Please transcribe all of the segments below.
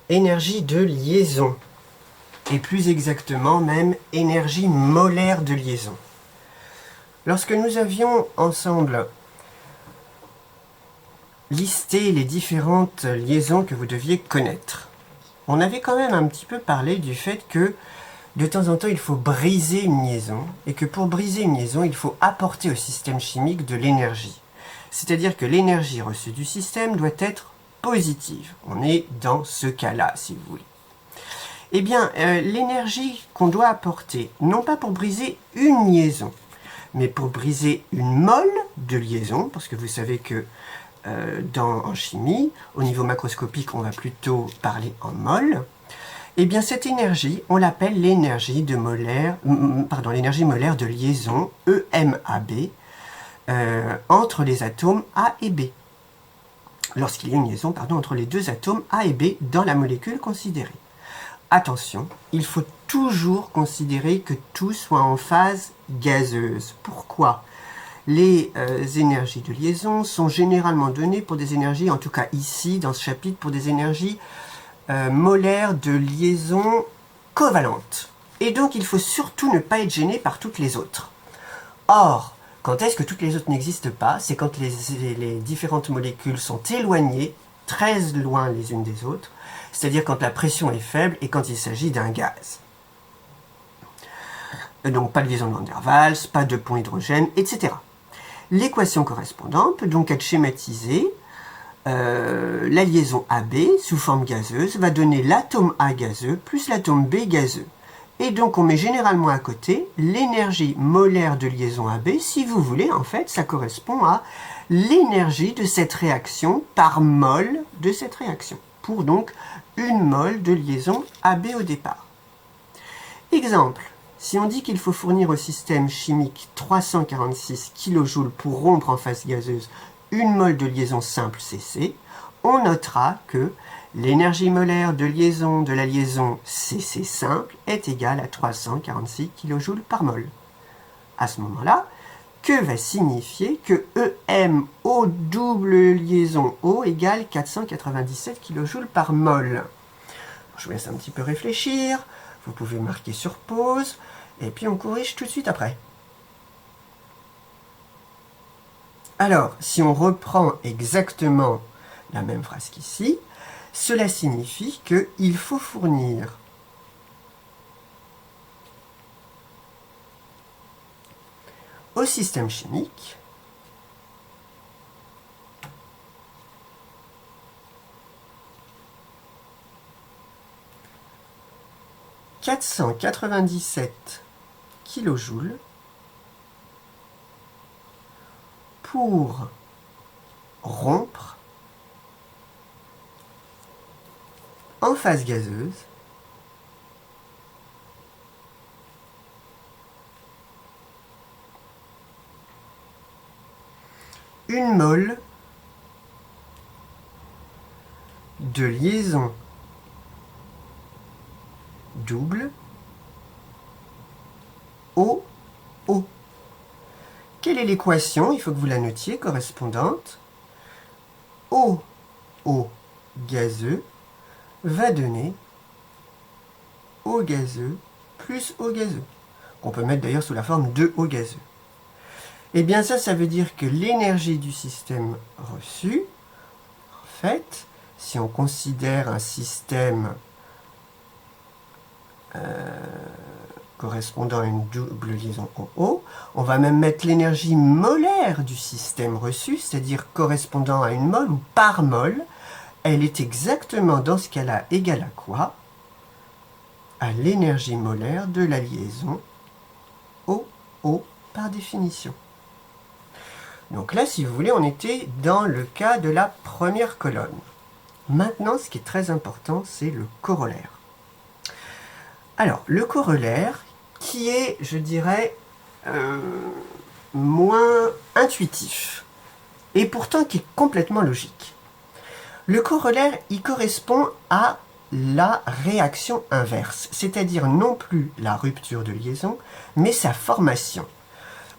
énergie de liaison, et plus exactement même énergie molaire de liaison. Lorsque nous avions ensemble listé les différentes liaisons que vous deviez connaître, on avait quand même un petit peu parlé du fait que de temps en temps il faut briser une liaison, et que pour briser une liaison il faut apporter au système chimique de l'énergie. C'est-à-dire que l'énergie reçue du système doit être positive. On est dans ce cas-là, si vous voulez. Eh bien, l'énergie qu'on doit apporter, non pas pour briser une liaison, mais pour briser une mole de liaison, parce que vous savez que en chimie, au niveau macroscopique, on va plutôt parler en mol, eh bien cette énergie, on l'appelle l'énergie molaire de liaison, EMAB, entre les atomes A et B. Lorsqu'il y a une liaison entre les deux atomes A et B dans la molécule considérée. Attention, il faut toujours considérer que tout soit en phase gazeuse. Pourquoi ? Les énergies de liaison sont généralement données pour des énergies, en tout cas ici, dans ce chapitre, pour des énergies molaires de liaison covalentes. Et donc, il faut surtout ne pas être gêné par toutes les autres. Or, quand est-ce que toutes les autres n'existent pas? C'est quand les différentes molécules sont éloignées, très loin les unes des autres, c'est-à-dire quand la pression est faible et quand il s'agit d'un gaz. Donc pas de liaison de Van der Waals, pas de pont hydrogène, etc. L'équation correspondante peut donc être schématisée. La liaison AB sous forme gazeuse va donner l'atome A gazeux plus l'atome B gazeux. Et donc on met généralement à côté l'énergie molaire de liaison AB. Si vous voulez, en fait, ça correspond à l'énergie de cette réaction par mol de cette réaction. Pour donc une mole de liaison AB au départ. Exemple, si on dit qu'il faut fournir au système chimique 346 kJ pour rompre en phase gazeuse une mole de liaison simple CC, on notera que l'énergie molaire de la liaison CC simple est égale à 346 kJ par mol. À ce moment-là, que va signifier que EMO double liaison O égale 497 kJ par mol. Je vous laisse un petit peu réfléchir, vous pouvez marquer sur pause, et puis on corrige tout de suite après. Alors, si on reprend exactement la même phrase qu'ici, cela signifie qu'il faut fournir au système chimique « 497 kJ pour rompre en phase gazeuse une mole de liaison double OO. Quelle est l'équation? Il faut que vous la notiez, correspondante. OO gazeux va donner O gazeux plus O gazeux, qu'on peut mettre d'ailleurs sous la forme de O gazeux. Et bien ça veut dire que l'énergie du système reçu, en fait, si on considère un système correspondant à une double liaison OO, on va même mettre l'énergie molaire du système reçu, c'est-à-dire correspondant à une mole ou par mole, elle est exactement dans ce cas-là égale à quoi? À l'énergie molaire de la liaison OO par définition. Donc là, si vous voulez, on était dans le cas de la première colonne. Maintenant, ce qui est très important, c'est le corollaire. Alors, le corollaire, qui est, je dirais, moins intuitif, et pourtant qui est complètement logique. Le corollaire, il correspond à la réaction inverse, c'est-à-dire non plus la rupture de liaison, mais sa formation.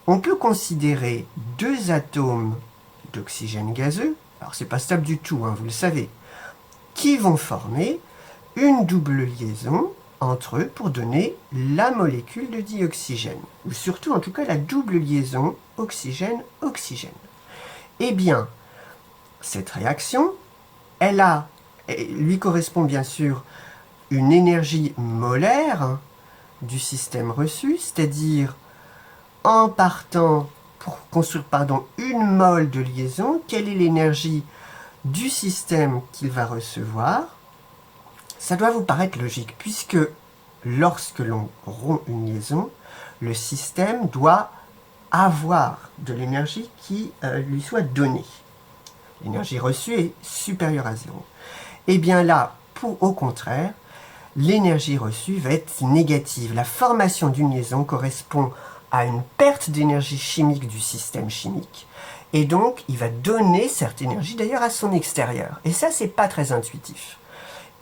On peut considérer deux atomes d'oxygène gazeux, alors c'est pas stable du tout, hein, vous le savez, qui vont former une double liaison entre eux pour donner la molécule de dioxygène, ou surtout en tout cas la double liaison oxygène-oxygène. Eh bien, cette réaction, lui correspond bien sûr une énergie molaire du système reçu, c'est-à-dire en partant pour construire une mole de liaison, quelle est l'énergie du système qu'il va recevoir? Ça doit vous paraître logique, puisque lorsque l'on rompt une liaison, le système doit avoir de l'énergie qui lui soit donnée. L'énergie reçue est supérieure à 0. Et bien là, au contraire, l'énergie reçue va être négative. La formation d'une liaison correspond à une perte d'énergie chimique du système chimique. Et donc, il va donner cette énergie d'ailleurs à son extérieur. Et ça, c'est pas très intuitif.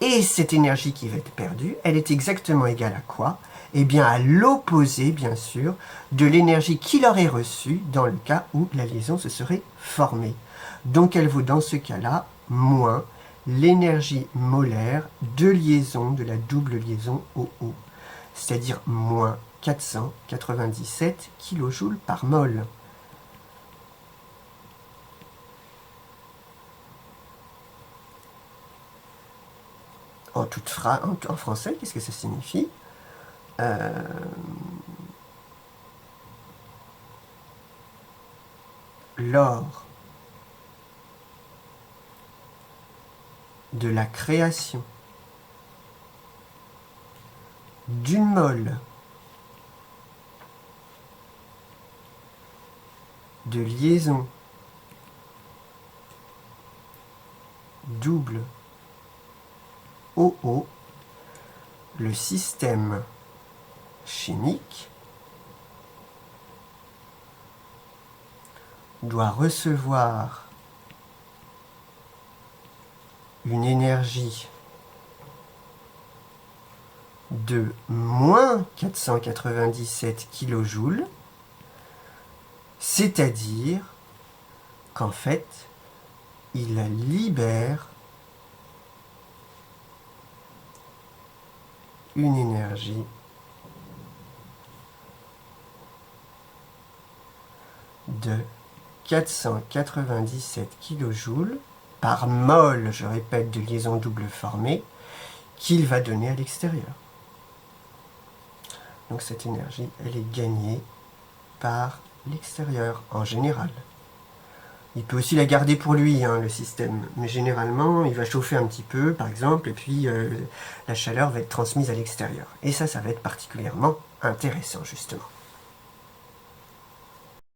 Et cette énergie qui va être perdue, elle est exactement égale à quoi? Eh bien, à l'opposé, bien sûr, de l'énergie qu'il aurait reçue dans le cas où la liaison se serait formée. Donc, elle vaut dans ce cas-là moins l'énergie molaire de liaison de la double liaison OO, c'est-à-dire moins 497 kJ par mol. En français, qu'est-ce que ça signifie? Lors de la création d'une mole de liaison double OO, le système chimique doit recevoir une énergie de moins 497 kJ, c'est-à-dire qu'en fait, il libère une énergie de 497 kJ par mol, je répète, de liaison double formée, qu'il va donner à l'extérieur. Donc cette énergie, elle est gagnée par l'extérieur, en général. Il peut aussi la garder pour lui, le système, mais généralement, il va chauffer un petit peu, par exemple, et puis la chaleur va être transmise à l'extérieur. Et ça va être particulièrement intéressant, justement.